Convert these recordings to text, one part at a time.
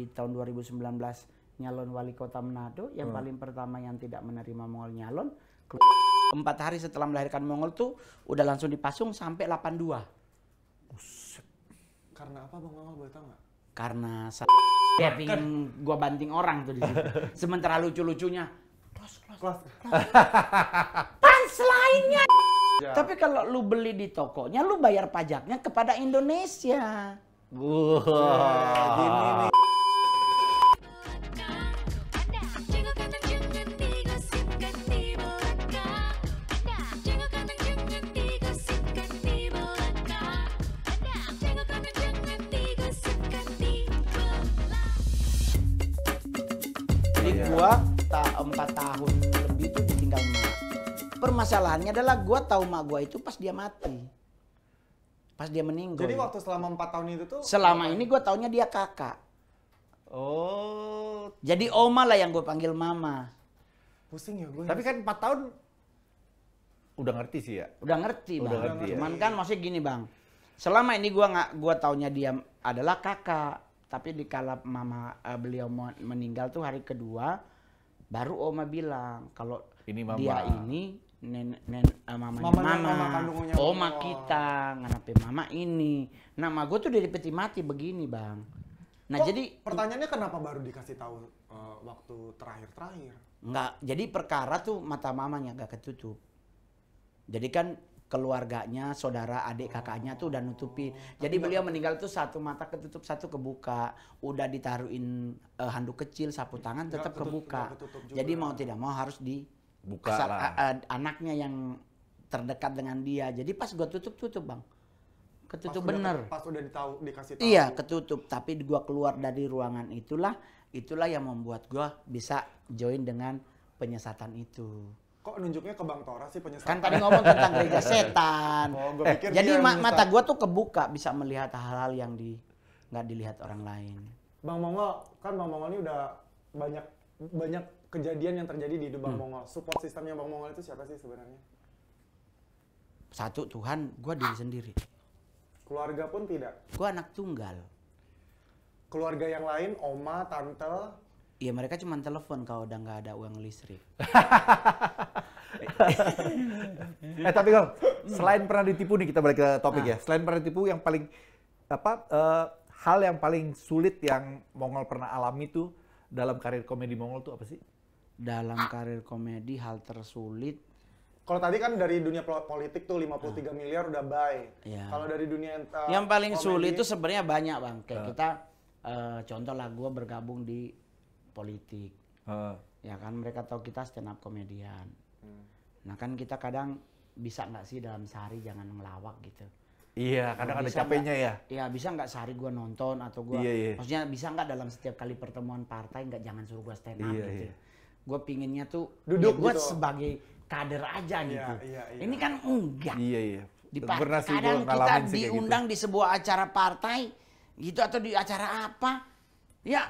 di tahun 2019 nyalon wali kota Manado, yang paling pertama yang tidak menerima Mongol nyalon. 4 hari setelah melahirkan Mongol tuh udah langsung dipasung sampai 82. Buset. Karena apa Bang Mongol, boleh tahu nggak? Karena dia pingin gua banting orang tuh di situ. Sementara lucu-lucunya Kelas. punchline-nya. Ya. Tapi kalau lu beli di tokonya, lu bayar pajaknya kepada Indonesia. Gini nih. Jadi gua 4 tahun lebih itu ditinggal mak. Permasalahannya adalah gua tahu mak gua itu pas dia mati. Pas dia meninggal. Jadi waktu selama 4 tahun itu tuh? Selama ini gua taunya dia kakak. Oh. Jadi oma lah yang gua panggil mama. Pusing ya gue. Tapi kan 4 tahun udah ngerti sih ya. Udah ngerti, Udah Bang. ngerti ya. Cuman kan maksudnya gini, Bang. Selama ini gua taunya dia adalah kakak. Tapi di kala mama beliau meninggal tuh hari kedua, baru oma bilang kalau Ini mama. dia ini mamanya mama kandungnya oma Mongol. kita, nganape mama ini. Nama gue tuh dari peti mati begini, Bang. Nah, Kok jadi pertanyaannya kenapa baru dikasih tahu waktu terakhir? enggak, jadi perkara tuh mata mamanya gak ketutup. Jadi kan keluarganya, saudara, adik, kakaknya tuh udah nutupi. Jadi beliau meninggal tuh satu mata ketutup, satu kebuka. Udah ditaruhin handuk kecil, sapu tangan tetap kebuka. ketutup juga. Jadi mau tidak mau harus Buka asal lah. anaknya yang terdekat dengan dia. Jadi pas gua tutup, Bang. Ketutup bener. Pas udah dikasih tahu. Iya, ketutup. Tapi gua keluar dari ruangan itulah yang membuat gua bisa join dengan penyesatan itu. Kok nunjuknya ke Bang Tora sih penyesatan? Kan tadi ngomong tentang gereja setan. Oh, gua pikir Jadi dia yang mata menyesat. gua tuh kebuka, bisa melihat hal-hal yang nggak dilihat orang lain. Bang Mongol, kan Bang Mongol ini udah banyak kejadian yang terjadi di hidup Bang Mongol. Support sistemnya Bang Mongol itu siapa sih sebenarnya? Satu, Tuhan, gua diri sendiri. Keluarga pun tidak. Gua anak tunggal. Keluarga yang lain, oma, tante. Iya, mereka cuma telepon kalau udah nggak ada uang listrik. Tapi Gong, selain pernah ditipu nih, kita balik ke topik ya. Selain pernah ditipu, yang paling hal yang paling sulit yang Mongol pernah alami tuh dalam karir komedi Mongol tuh apa sih? Dalam karir komedi hal tersulit, Kalau tadi kan dari dunia politik tuh 53 miliar udah buy. Iya. Kalau dari dunia yang paling komedi, sulit itu sebenarnya banyak, Bang. Kayak kita contoh lah, gua bergabung di politik. Ya kan, mereka tahu kita stand up komedian. Nah kan kita kadang bisa nggak sih dalam sehari jangan ngelawak gitu. Iya, kadang ada Bisa capeknya ya. Iya, bisa nggak sehari gua nonton atau gua, Iya. maksudnya bisa nggak dalam setiap kali pertemuan partai nggak jangan suruh gua stand up Iya, gitu. iya. Gua pinginnya tuh Duduk ya gua gitu. sebagai kader aja Iya, gitu. iya, iya. Ini kan enggak. Iya. Di Pernah sih gua kadang kita ngalamin sih kayak gitu. diundang di sebuah acara partai gitu atau di acara apa, ya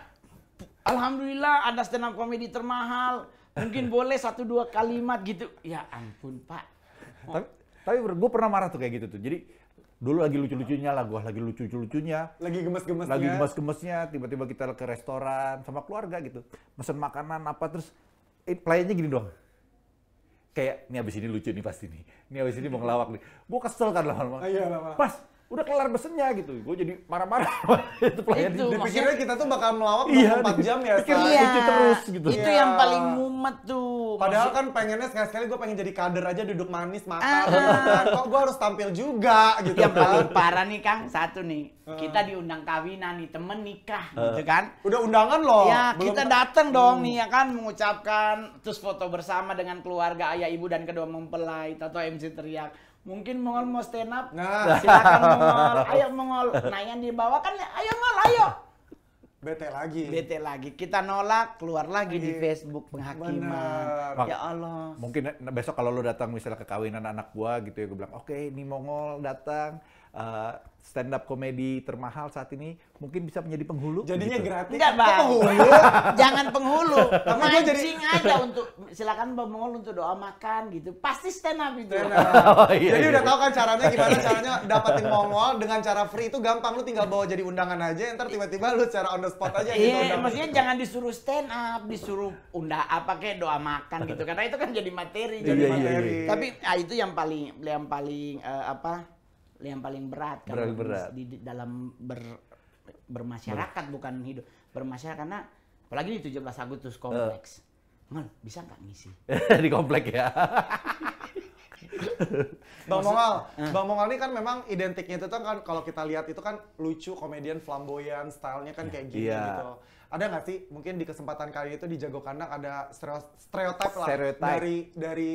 alhamdulillah ada stand up komedi termahal, mungkin boleh 1-2 kalimat gitu. Ya ampun, Pak. Tapi gue pernah marah tuh kayak gitu tuh. Jadi dulu lagi lucu-lucunya lah, gua lagi lucu-lucunya. lagi gemes-gemesnya. Lagi gemes-gemesnya, tiba-tiba kita ke restoran sama keluarga gitu. Mesen makanan apa, terus pelayannya gini doang. Kayak, ini abis ini lucu nih pasti nih. Ini abis ini mau ngelawak nih. Gue kesel kan lama-lama. Iya, lama. Pas, udah kelar pesennya gitu. Gue jadi marah-marah. Itu pelayan Itu, Dipikirnya kita tuh bakal melawak Iya, 24 jam ya. dipikir Sal. lucu terus gitu. Itu Iya. yang paling mumet tuh. Padahal Maksud- kan pengennya sekali-sekali gue pengen jadi kader aja, duduk manis, makan. Kan. Kok gue harus tampil juga gitu yang paling kan. parah nih, Kang, satu nih. Kita diundang kawinan nih, temen nikah gitu kan. Udah undangan loh. Ya, belum- kita datang dong nih ya kan, mengucapkan, terus foto bersama dengan keluarga, ayah, ibu, dan kedua mempelai. Atau MC teriak, mungkin Mongol mau stand up? Nah. Silakan Mongol, ayo Mongol. Nah yang dibawa kan, ayo Mongol, ayo. Bete lagi. Bete lagi, kita nolak, keluar lagi di Iya. Facebook penghakiman. Bener. Ya Allah. Mungkin besok kalau lo datang misalnya ke kawinan anak gua gitu ya, gue bilang, oke ini Mongol datang, stand up komedi termahal saat ini mungkin bisa menjadi penghulu. Jadinya gitu. gratis. Enggak, Kok Bang. penghulu? Jangan penghulu. Tapi gua jadi- Mancing aja untuk silakan Bang Mongol untuk doa makan gitu. Pasti stand up itu. Oh, iya, Jadi iya. udah tahu kan caranya gimana caranya dapetin Mongol dengan cara free itu gampang, lu tinggal bawa jadi undangan aja, ntar tiba-tiba lu secara on the spot aja gitu. Iya, undang. maksudnya jangan disuruh stand up, disuruh apa kayak doa makan gitu. Karena itu kan jadi materi. Iya, Jadi iya, materi. iya. Tapi itu yang paling berat kalau Berat. di dalam bermasyarakat bukan hidup bermasyarakat karena apalagi di 17 Agustus kompleks. Ngel, bisa nggak ngisi? Di komplek ya. Bang Mongol ini kan memang identiknya itu kan kalau kita lihat itu kan lucu, komedian, flamboyan, stylenya kan kayak gini Iya. gitu. Ada nggak sih mungkin di kesempatan kali itu di Jago Kandang ada stereotip lah Stereotype. dari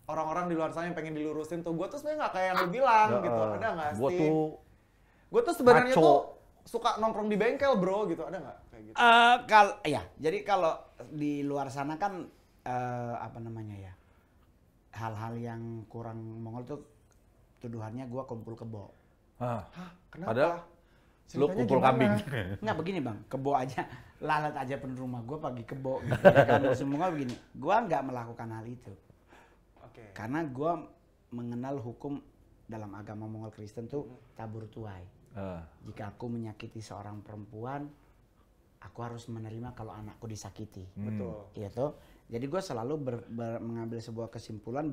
orang-orang di luar sana yang pengen dilurusin tuh. Gue tuh sebenarnya nggak kayak yang lu bilang gitu. Ada nggak sih? Gue tuh Gue tuh sebenarnya maco. tuh suka nongkrong di bengkel bro gitu. Ada nggak kayak gitu? Jadi kalau di luar sana kan apa namanya ya, hal-hal yang kurang Mongol tuh tuduhannya gua kumpul kebo. Hah? Kenapa? Padahal lu Ceritanya kumpul gimana? kambing. Nggak begini bang, kebo aja lalat aja penuh rumah gua pagi kebo. Gitu, ya kan maksud Mongol begini, gua nggak melakukan hal itu Oke. karena gua mengenal hukum dalam agama Mongol Kristen tuh tabur tuai. Jika aku menyakiti seorang perempuan, aku harus menerima kalau anakku disakiti. Betul. Iya tuh. Jadi gue selalu mengambil sebuah kesimpulan,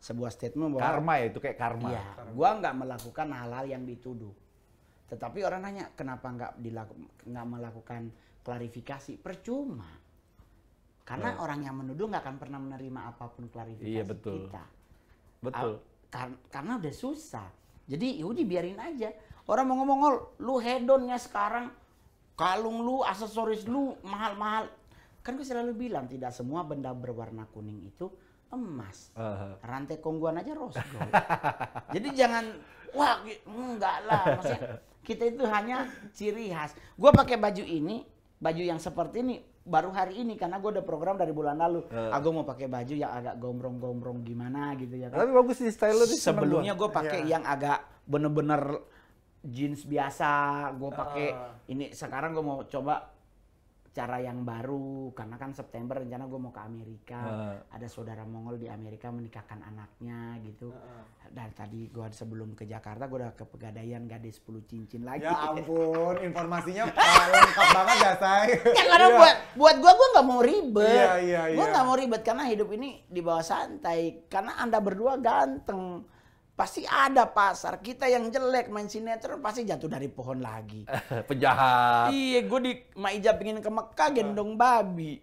sebuah statement bahwa Karma ya, itu kayak karma. iya, gue nggak melakukan hal-hal yang dituduh. Tetapi orang nanya kenapa nggak melakukan klarifikasi? Percuma. Karena orang yang menuduh nggak akan pernah menerima apapun klarifikasi Iya, betul. kita. Betul. Karena udah susah. Jadi yaudah biarin aja. Orang mau ngomong, lu hedonnya sekarang, kalung lu, aksesoris lu mahal-mahal. Kan gue selalu bilang tidak semua benda berwarna kuning itu emas. Rantai kongguan aja rose gold. Jadi jangan, wah enggak lah. Maksudnya kita itu hanya ciri khas. Gue pakai baju ini, baju yang seperti ini baru hari ini karena gue udah program dari bulan lalu. Gue mau pakai baju yang agak gombrong-gombrong gimana gitu ya kan. Tapi bagus sih style lu. Sebelumnya gue pakai Iya. yang agak bener-bener jeans biasa. Gue pakai ini sekarang gue mau coba cara yang baru karena kan September rencana gue mau ke Amerika. Ada saudara Mongol di Amerika menikahkan anaknya gitu. Dan tadi gue sebelum ke Jakarta gue udah ke Pegadaian gadis 10 cincin lagi. Ya ampun, informasinya lengkap banget ya, Say. Ya karena buat gue nggak mau ribet. Iya. Gue nggak mau ribet karena hidup ini di bawah santai. Karena Anda berdua ganteng. Pasti ada pasar. Kita yang jelek main sinetron pasti jatuh dari pohon lagi. Penjahat. Iya, gue di Maija pengen ke Mekah gendong babi.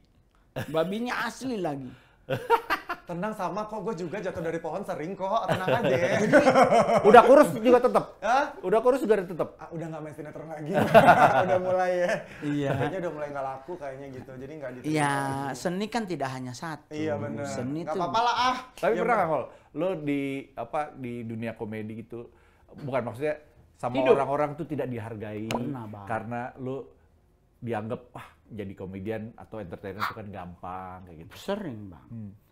Babinya asli lagi. Tenang sama kok, gue juga jatuh dari pohon sering kok, tenang aja. Udah kurus juga tetap. Hah? Udah kurus juga tetap. Udah nggak main sinetron lagi, udah mulai ya. Iya. Kayaknya udah mulai nggak laku kayaknya gitu, jadi nggak diterima. Iya, seni kan tidak hanya satu. Iya bener. Seni Nggak tuh apa-apa lah ah. Tapi Ya, pernah nggak Kol? Lo di dunia komedi gitu, bukan maksudnya sama Hidup. orang-orang tuh tidak dihargai Pernah, Bang. karena lo dianggap jadi komedian atau entertainer itu kan gampang kayak gitu. Sering, Bang.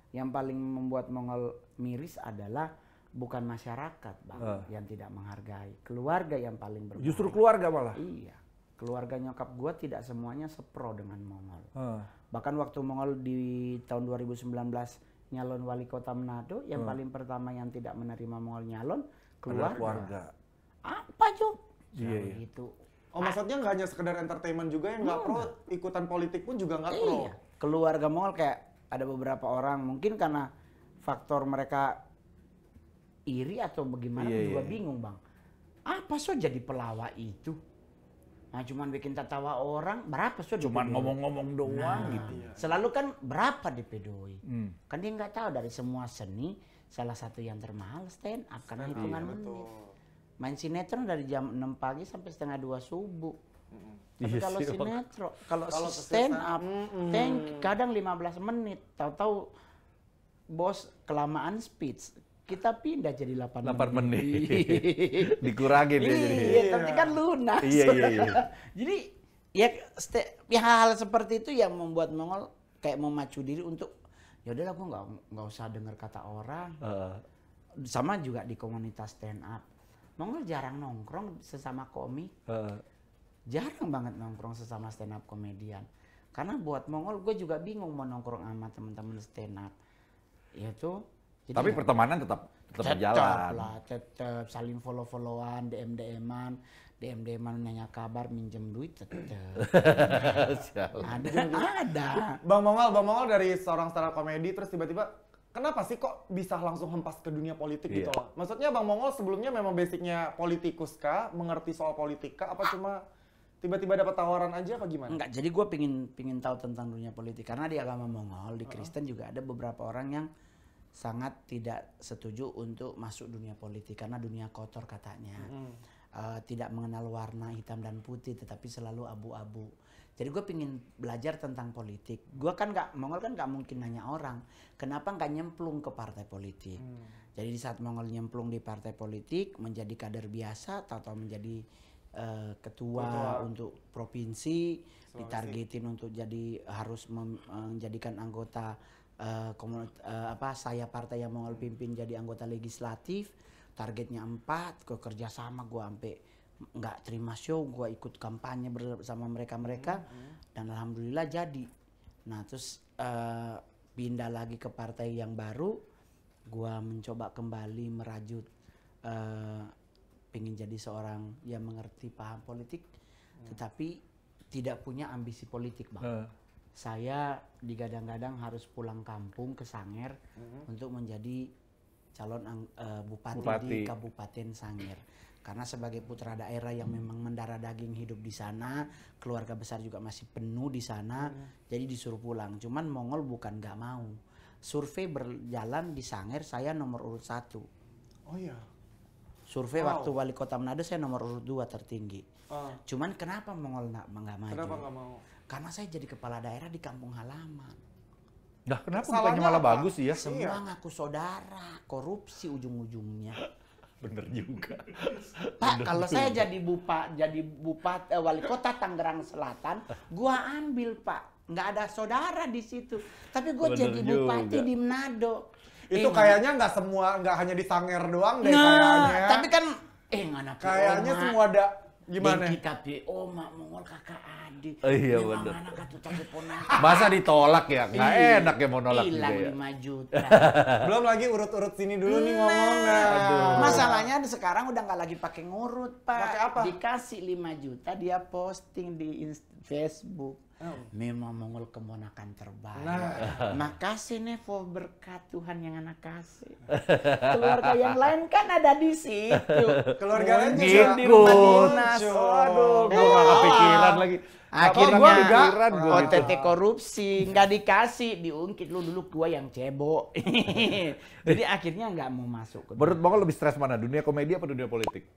Yang paling membuat Mongol miris adalah bukan masyarakat, Bang, yang tidak menghargai. Keluarga yang paling berbahaya. Justru keluarga malah. Iya. Keluarga nyokap gua tidak semuanya sepro dengan Mongol. Bahkan waktu Mongol di tahun 2019 nyalon wali kota Manado, yang paling pertama yang tidak menerima Mongol nyalon Adalah keluarga. keluarga. Apa, Jok? Iya. Gitu. Oh maksudnya nggak hanya sekedar entertainment juga yang nggak pro, ikutan politik pun juga nggak pro. Iya. Keluarga Mongol kayak ada beberapa orang mungkin karena faktor mereka iri atau bagaimana Iya, juga iya. bingung, Bang. Apa so jadi pelawak itu? Nah, cuman bikin tertawa orang, berapa so Cuman dipedoi? ngomong-ngomong doang gitu. Selalu kan berapa dipedoi? Hmm. Kan dia nggak tahu dari semua seni salah satu yang termahal stand up karena hitungan menit. Betul. Main sinetron dari jam 6 pagi sampai setengah 2 subuh. Tapi Iya kalau sih, Bang. sinetron, kalau Kalau stand kesana, up, kadang 15 menit. Tahu-tahu bos kelamaan speech, kita pindah jadi 8 menit. Dikurangin ya jadi. Iya, tapi kan lunas. Iya. Jadi ya hal-hal seperti itu yang membuat Mongol kayak memacu diri untuk ya udahlah gue nggak usah dengar kata orang. Sama juga di komunitas stand up. Mongol jarang nongkrong sesama komik. Jarang banget nongkrong sesama stand up komedian. Karena buat Mongol gue juga bingung mau nongkrong sama teman-teman stand up. Ya tuh. Tapi pertemanan tetap berjalan. Tetap saling follow-followan, DM-an nanya kabar, minjem duit tetap. Ada. Bang Mongol dari seorang stand up komedi terus tiba-tiba kenapa sih kok bisa langsung hempas ke dunia politik gitu loh? Maksudnya Bang Mongol sebelumnya memang basicnya politikus kah? Mengerti soal politika apa cuma tiba-tiba dapat tawaran aja apa gimana? Enggak, jadi gue pingin tahu tentang dunia politik. Karena di agama Mongol, di Kristen juga ada beberapa orang yang sangat tidak setuju untuk masuk dunia politik. Karena dunia kotor katanya. Tidak mengenal warna hitam dan putih, tetapi selalu abu-abu. Jadi gue pingin belajar tentang politik. Gue kan Mongol kan nggak mungkin nanya orang, kenapa nggak nyemplung ke partai politik. Jadi di saat Mongol nyemplung di partai politik, menjadi kader biasa atau menjadi ketua untuk provinsi, ditargetin untuk jadi harus menjadikan anggota saya partai yang Mongol pimpin jadi anggota legislatif. Targetnya 4, gue kerja sama, gue sampai nggak terima show, gue ikut kampanye bersama mereka dan alhamdulillah jadi. Nah terus pindah lagi ke partai yang baru, gue mencoba kembali merajut, pengen jadi seorang yang mengerti paham politik, tetapi tidak punya ambisi politik bang. Saya digadang-gadang harus pulang kampung ke Sangir untuk menjadi calon bupati di Kabupaten Sangir. Karena sebagai putra daerah yang memang mendarah daging hidup di sana, keluarga besar juga masih penuh di sana, jadi disuruh pulang. Cuman Mongol bukan nggak mau. Survei berjalan di Sangir, saya nomor urut 1. Oh iya. Survei waktu wali kota Manado saya nomor urut 2 tertinggi. Cuman kenapa Mongol nggak maju? Kenapa nggak mau? Karena saya jadi kepala daerah di kampung halaman. Nah, kenapa bukannya malah bagus sih ya? Semua ngaku saudara, korupsi ujung-ujungnya. Bener juga. Pak, kalau saya jadi bupati wali kota Tangerang Selatan, gua ambil Pak, nggak ada saudara di situ. Tapi gua jadi bupati di Manado. Itu kayaknya nggak hanya di Sangir doang deh kayaknya. Tapi kan kayaknya semua ada. Gimana? Kita PO mak Mongol kakak adik. Iya benar. Anak Masa ditolak ya? Nggak enak ya mau nolak juga ya. Hilang 5 juta. Belum lagi urut-urut sini dulu nih ngomong. Masalahnya sekarang udah nggak lagi pakai ngurut Pak. Pakai apa? Dikasih 5 juta dia posting di Facebook. Memang Mongol kemonakan terbaik. Makasih Nevo, berkat Tuhan yang anak kasih. Keluarga yang lain kan ada di situ. Keluarga lain di rumah dinas. Aduh, gue nggak kepikiran lagi. Akhirnya OTT korupsi nggak dikasih, diungkit lu dulu gua yang cebok. Jadi akhirnya nggak mau masuk. Menurut Mongol lebih stres mana? Dunia komedi apa dunia politik?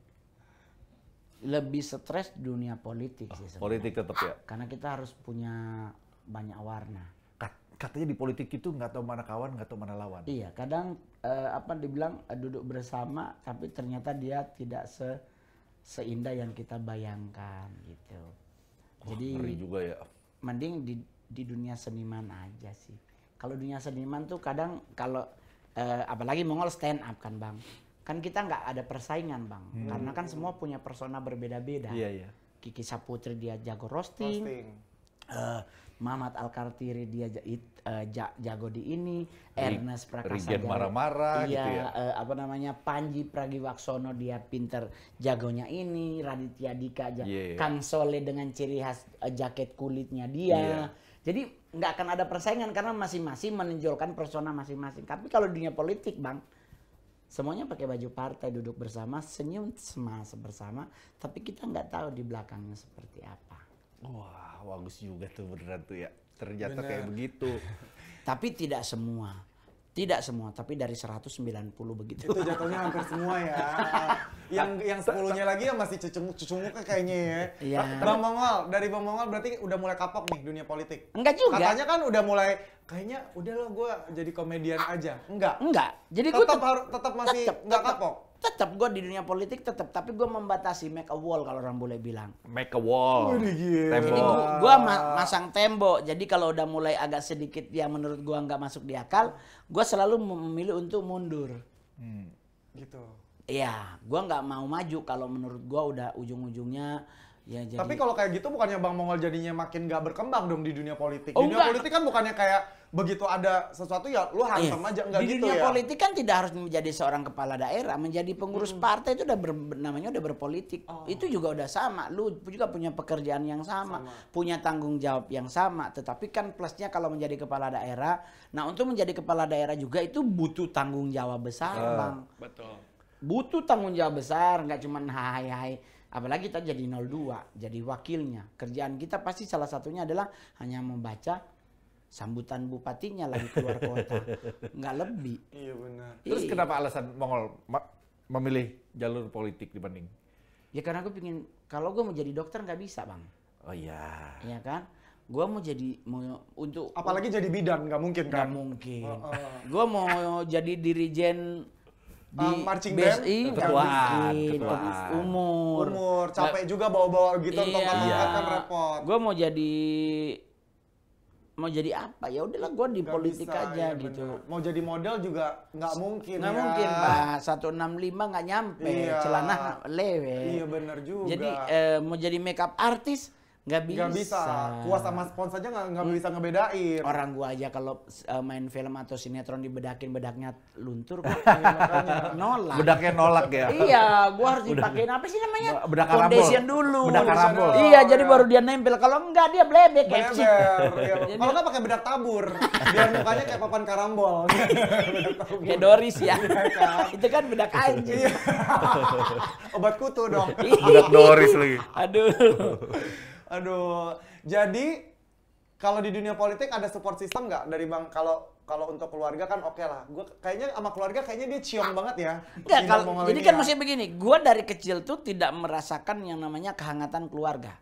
Lebih stres dunia politik sih sebenarnya. Politik tetap ya. Karena kita harus punya banyak warna. Katanya di politik itu nggak tahu mana kawan, nggak tahu mana lawan. Iya, kadang dibilang duduk bersama, tapi ternyata dia tidak seindah yang kita bayangkan gitu. Jadi ngeri juga ya. Mending di dunia seniman aja sih. Kalau dunia seniman tuh kadang kalau apalagi Mongol stand up kan bang. Kan kita nggak ada persaingan bang, karena kan semua punya persona berbeda-beda. Iya. Kiki Saputri dia jago roasting. Mamat Al-Kartiri dia jago di ini, Ernest Prakasa Rigen marah-marah gitu ya. Panji Pragiwaksono dia pinter jagonya ini, Raditya Dika Kang Sole dengan ciri khas jaket kulitnya dia. Jadi nggak akan ada persaingan karena masing-masing menonjolkan persona masing-masing. Tapi kalau dunia politik bang, semuanya pakai baju partai, duduk bersama, senyum bersama, tapi kita nggak tahu di belakangnya seperti apa. Wah, bagus juga tuh beneran tuh ya. Ternyata kayak begitu. Tapi tidak semua, tapi dari 190 begitu. Itu jatuhnya hampir semua ya. Yang 10-nya lagi ya masih cucu muka kayaknya ya. Iya. Dari Bang Mongol berarti udah mulai kapok nih dunia politik. Enggak juga. Katanya kan udah mulai kayaknya udah lo gue jadi komedian aja. Enggak. Jadi gue tetap masih enggak kapok. Tetap gue di dunia politik tetap, tapi gue membatasi make a wall kalau orang boleh bilang. Make a wall. Jadi gue masang tembok. Jadi kalau udah mulai agak sedikit yang menurut gue nggak masuk di akal, gue selalu memilih untuk mundur. Gitu. Iya, gua nggak mau maju kalau menurut gua udah ujung-ujungnya ya jadi. Tapi kalau kayak gitu bukannya Bang Mongol jadinya makin nggak berkembang dong di dunia politik? Oh, Dunia enggak. politik kan bukannya kayak begitu ada sesuatu ya lu hantam Iya. aja, nggak Di gitu dunia ya? politik kan tidak harus menjadi seorang kepala daerah, menjadi pengurus partai itu udah namanya udah berpolitik. Itu juga udah sama. Lu juga punya pekerjaan yang sama, punya tanggung jawab yang sama. Tetapi kan plusnya kalau menjadi kepala daerah, nah untuk menjadi kepala daerah juga itu butuh tanggung jawab besar, Bang. Betul. Butuh tanggung jawab besar, nggak cuman hai. Apalagi kita jadi 02, jadi wakilnya. Kerjaan kita pasti salah satunya adalah hanya membaca sambutan bupatinya lagi keluar kota. Nggak lebih. Iya benar. Terus Iya. kenapa alasan Mongol memilih jalur politik dibanding? Ya karena gue pingin, kalau gue mau jadi dokter nggak bisa, Bang. Oh iya. Iya kan? Gue mau jadi, untuk... Apalagi jadi bidan, nggak mungkin nggak kan? mungkin. Heeh. Gue mau jadi dirijen di Marching base, band? nggak Ketuaan, mungkin. ketuaan. Umur. Capek juga bawa-bawa gitu, Iya. tongkat-tongkat kan repot. Gue mau jadi apa? Ya udahlah, gue di Nggak politik bisa, aja iya gitu. benar. Mau jadi model juga nggak mungkin Nggak ya. mungkin, Pak. 165 nggak nyampe. Iya. Celana lewe. Iya benar juga. Jadi mau jadi makeup artis nggak bisa. Nggak bisa. Kuas sama spons aja nggak bisa ngebedain. Orang gua aja kalau main film atau sinetron dibedakin bedaknya luntur kok. Nolak. Bedaknya nolak ya? Iya, gua harus dipakein apa sih namanya? Bedak karambol. Foundation dulu. Bedak karambol. Iya, jadi baru dia nempel. Kalau enggak dia blebek Bener. FC. Iya. Kalau nggak pakai bedak tabur, biar mukanya kayak papan karambol. Kayak Doris ya. kan? Itu kan bedak anjing. Obat kutu dong. Bedak Doris lagi. Aduh. Aduh, jadi kalau di dunia politik ada support system nggak dari Bang? Kalau untuk keluarga kan oke lah. Gue kayaknya sama keluarga kayaknya dia ciong banget ya. Enggak, Si kalau Bang Mongol jadi ini kan ya. mesti begini, gua dari kecil tuh tidak merasakan yang namanya kehangatan keluarga.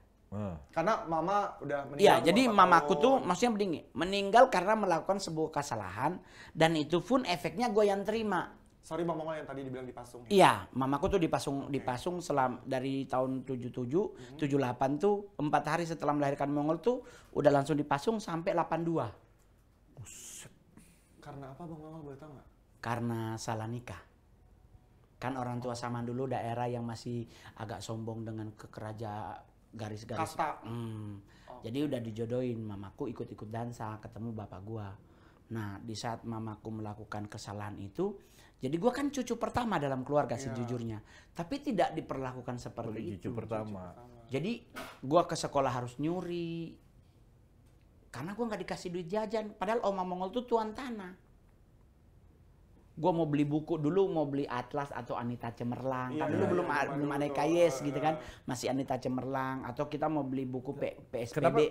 Karena mama udah meninggal. Iya, umur jadi 4 mamaku tahun. tuh maksudnya begini, meninggal karena melakukan sebuah kesalahan dan itu pun efeknya gue yang terima. Sorry Bang Mongol yang tadi dibilang dipasung. Iya, mamaku tuh dipasung dari tahun 77, 78 tuh 4 hari setelah melahirkan Mongol tuh udah langsung dipasung sampai 82. Karena apa Bang Mongol boleh tahu nggak? Karena salah nikah. Kan orang tua zaman dulu daerah yang masih agak sombong dengan garis-garis. Kasta. Jadi udah dijodohin, mamaku ikut-ikut dansa, ketemu bapak gua. Nah, di saat mamaku melakukan kesalahan itu, jadi gua kan cucu pertama dalam keluarga sejujurnya. Tapi tidak diperlakukan seperti itu. Cucu pertama. Jadi gua ke sekolah harus nyuri. Karena gua nggak dikasih duit jajan. Padahal Oma Mongol tuh tuan tanah. Gua mau beli buku dulu, mau beli Atlas atau Anita Cemerlang. Kan dulu belum ada KYS gitu kan. Masih Anita Cemerlang. Atau kita mau beli buku PSPB. Kenapa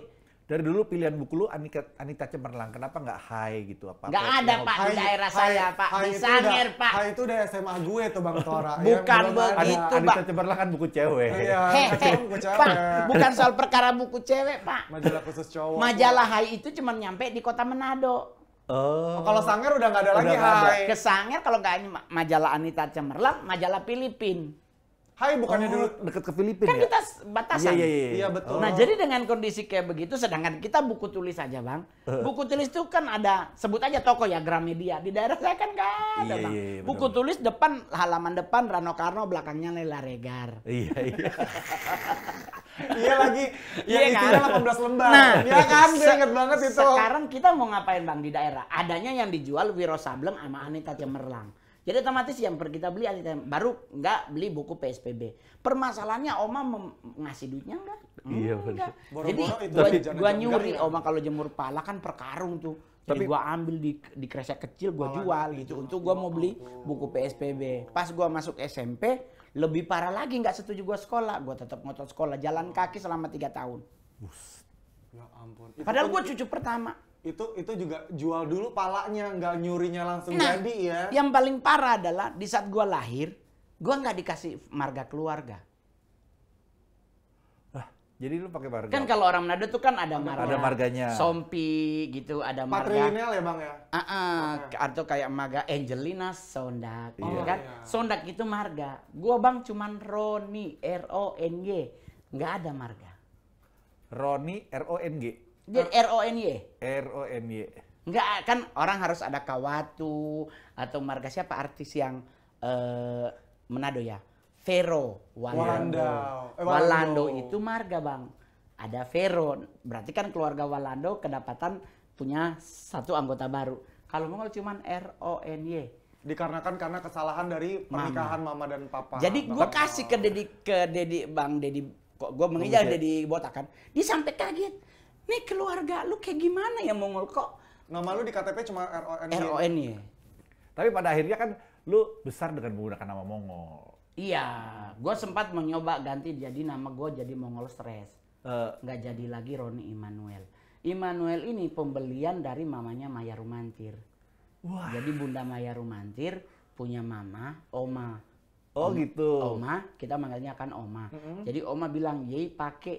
dari dulu pilihan buku lu Anita Cemerlang? Kenapa nggak Hai gitu? Apa? Nggak ada Pak di daerah saya Pak. Di Sanger Pak. Hai itu udah SMA gue tuh Bang Tora. Bukan Yang belum ada. begitu. Anita Cemerlang kan buku cewek. Iya, Hehe, gue cewek. Pak, bukan soal perkara buku cewek, Pak. Majalah khusus cowok. Majalah Hai itu cuma nyampe di kota Manado. Oh. Kalau Sanger udah nggak ada lagi nggak ada. Hai. Ke Sanger kalau nggak majalah Anita Cemerlang, majalah Filipin. Hai bukannya dulu. Deket ke Filipina Kan ya? kita batasan. Iya betul. Nah, jadi dengan kondisi kayak begitu, sedangkan kita buku tulis aja, Bang. Buku tulis itu kan ada, sebut aja toko ya, Gramedia. Di daerah saya kan nggak ada, Iya, Bang. iya, iya, Buku tulis depan, halaman depan Rano Karno, belakangnya Lela Regar. Iya, iya. Iya lagi. Iya Yang kan? isinya 18 lembar. Nah, Iya kan? Gue inget banget itu. Sekarang kita mau ngapain, Bang, di daerah? Adanya yang dijual Wiro Sableng sama Anita Cemerlang. Jadi otomatis yang kita beli Anita, baru nggak beli buku PSPB. Permasalahannya Oma ngasih duitnya nggak? Iya, Enggak. Boro-boro Jadi itu gua jajan-jajan nyuri, enggak ya? Oma kalau jemur pala kan per karung tuh. Jadi gua ambil di kresek kecil, gua jual gitu. Untuk gua mau beli buku PSPB. Pas gua masuk SMP, lebih parah lagi, nggak setuju gua sekolah. Gua tetap ngotot sekolah, jalan kaki selama 3 tahun. Ya ampun. Padahal gua cucu pertama. Itu juga jual dulu palanya, nggak nyurinya langsung Nah, jadi ya. yang paling parah adalah di saat gua lahir, gua nggak dikasih marga keluarga. Jadi lu pakai marga? Kan kalau orang Manado tuh kan ada marga. Ada marganya. Sompi gitu, ada marga. Patrilineal ya Bang ya? Atau kayak marga Angelina Sondak, gitu Iya, kan? iya. Sondak itu marga. Gua Bang cuman Roni, RONY. Nggak ada marga. Roni, RONG. Jadi RONY. RONY. Nggak, kan orang harus ada Kawatu atau marga siapa artis yang Manado ya. Vero, Walando. Walando. Itu marga bang. Ada Vero, berarti kan keluarga Walando kedapatan punya satu anggota baru. Kalau Mongol cuman RONY. Dikarenakan karena kesalahan dari pernikahan mama dan papa. Jadi gue kasih ke Dedi Bang Dedi, kok gue mengejar Dedi Botak kan. Dia sampai kaget. Nih keluarga lu kayak gimana ya Mongol kok? Nama lu di KTP cuma RONY. RONY. Tapi pada akhirnya kan lu besar dengan menggunakan nama Mongol. Iya, gue sempat mencoba ganti jadi nama gue jadi Mongol Stress. Nggak jadi lagi Roni Immanuel. Immanuel ini pembelian dari mamanya Maya Rumantir. Wah. Jadi Bunda Maya Rumantir punya mama, Oma. Gitu. Oma, kita manggilnya kan Oma. Jadi Oma bilang, Ye pakai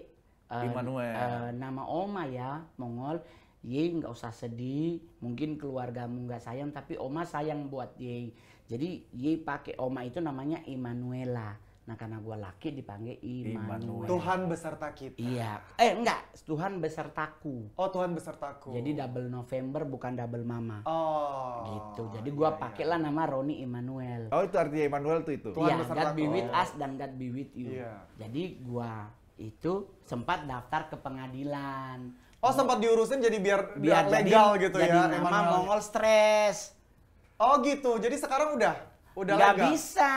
Immanuel. nama Oma ya, Mongol. Ye nggak usah sedih, mungkin keluargamu nggak sayang, tapi Oma sayang buat Ye. Jadi Ye pakai Oma itu namanya Immanuela. Nah karena gua laki dipanggil Immanuel. Tuhan beserta kita. Iya, enggak, Tuhan besertaku. Oh, Tuhan besertaku. Jadi double November bukan double mama. Oh. Gitu. Jadi gua pakailah nama Roni Immanuel. Oh itu artinya Immanuel tuh itu. Tuhan Iya, besertaku. God be with us dan God be with you. Iya. Jadi gua itu sempat daftar ke pengadilan. Oh, sempat diurusin jadi biar Biar legal gitu jadi ya. nama Emmanuel. Mongol Stress. Oh gitu. Jadi sekarang udah Nggak legal. bisa.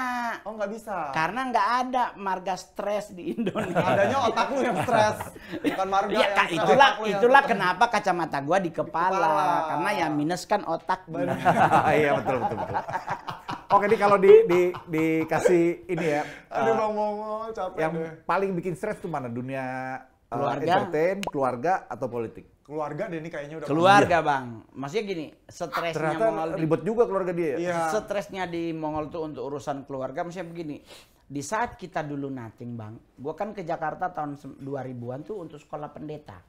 Oh, nggak bisa. Karena nggak ada marga stres di Indonesia. Adanya otak lu yang stres, bukan marga Iya, yang Kak, stres. itulah Otak lu yang itulah stres. kenapa kacamata gua di kepala. Karena yang minus kan otak. Iya betul. Oke nih kalau dikasih ini ya. Aduh Bang Mongol, capek Yang deh. paling bikin stres tuh mana? Dunia Keluarga. entertain, keluarga atau politik? Keluarga deh ini kayaknya udah Keluarga bang, maksudnya gini, stresnya Ternyata Mongol ribet juga keluarga dia ya? Iya. stresnya di Mongol tuh untuk urusan keluarga, maksudnya begini. Di saat kita dulu nating bang, gua kan ke Jakarta tahun 2000-an tuh untuk sekolah pendeta.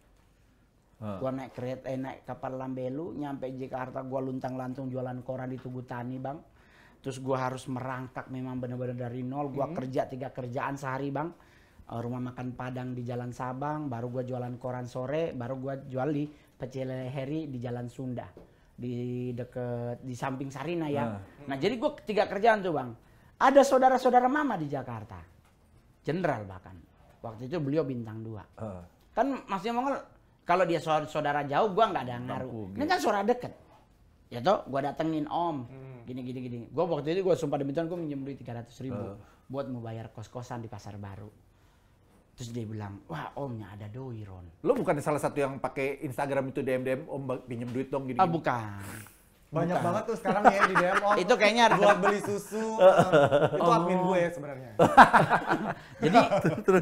Gua naik kereta, naik kapal Lambelu, nyampe Jakarta, gua luntang-lantung jualan koran di Tugu Tani bang. Terus gua harus merangkak memang benar-benar dari nol. Gua kerja 3 kerjaan sehari bang. Rumah makan Padang di Jalan Sabang, baru gua jualan koran sore, baru gua jual di Pecel Lele Heri di Jalan Sunda, di samping Sarina ya. Nah jadi gua 3 kerjaan tuh bang. Ada saudara-saudara mama di Jakarta, jenderal bahkan. Waktu itu beliau bintang 2. Kan maksudnya Mongol, kalau dia saudara jauh gua nggak ada ngaruh. Ini kan saudara deket. Ya toh, gua datengin om, gini. Gua waktu itu gua sumpah demi Tuhan gua minjem duit 300.000 buat mau bayar kos-kosan di Pasar Baru. Terus dia bilang, wah omnya ada doi Ron. Lo bukan salah satu yang pakai Instagram itu DM om pinjem duit dong gini. Ah bukan. banyak banget tuh sekarang ya di DM. Oh, Itu kayaknya harga- buat beli susu. Itu admin gue ya sebenarnya. Jadi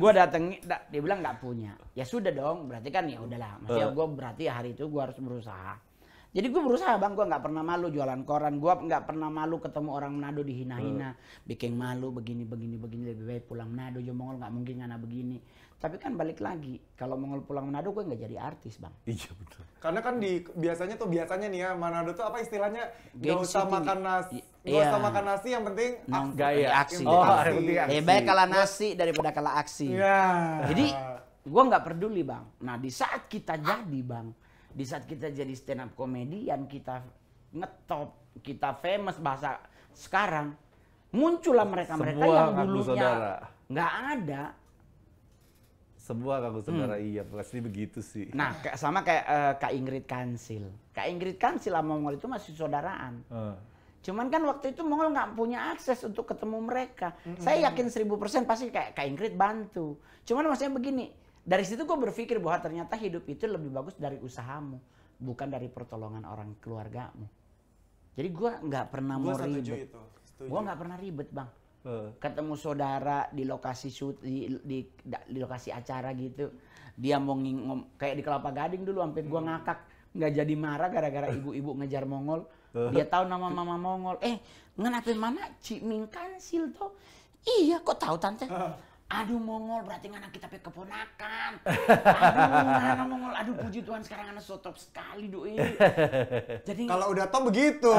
gua datengin, dia bilang nggak punya. Ya sudah dong, berarti kan ya udahlah. Maksudnya gua berarti hari itu gua harus berusaha. Jadi gue berusaha bang, gue nggak pernah malu jualan koran, gue nggak pernah malu ketemu orang Manado dihina-hina, bikin malu begini lebih baik pulang Manado, jo Mongol nggak mungkin ngana begini. Tapi kan balik lagi, kalau Mongol pulang Manado gue nggak jadi artis bang. Iya betul. Karena kan biasanya nih ya Manado tuh apa istilahnya nggak Gengsi usah tinggi. makan nasi, nggak Iya. usah makan nasi yang penting Gaya. aksi. Oh, yang penting aksi. Lebih baik kalah nasi daripada kalah aksi. Iya. Jadi gue nggak peduli bang. Nah di saat kita jadi bang, di saat kita jadi stand up komedian, kita ngetop, kita famous bahasa sekarang, muncullah mereka-mereka Semua yang ngaku dulunya saudara. nggak ada. Semua kaku saudara iya pasti begitu sih. Nah sama kayak Kak Ingrid Kansil. Kak Ingrid Kansil sama Mongol itu masih saudaraan. Cuman kan waktu itu Mongol nggak punya akses untuk ketemu mereka. Saya yakin 1000% pasti kayak Kak Ingrid bantu. Cuman maksudnya begini, dari situ gue berpikir bahwa ternyata hidup itu lebih bagus dari usahamu, bukan dari pertolongan orang keluargamu. Jadi gue nggak pernah Gue mau setuju ribet. itu. Setuju. Gue nggak pernah ribet bang. Ketemu saudara di lokasi shoot, di lokasi acara gitu. Dia mau kayak di Kelapa Gading dulu, sampai gue ngakak nggak jadi marah gara-gara ibu-ibu ngejar Mongol. Dia tahu nama mama Mongol. Ngenape mana Cik Ming Kansil toh? Iya, kok tahu tante? Aduh Mongol, berarti ngana kita pe keponakan. Aduh, ngana Mongol. Aduh puji Tuhan sekarang ngana so top sekali doi. Jadi Kalau udah top begitu.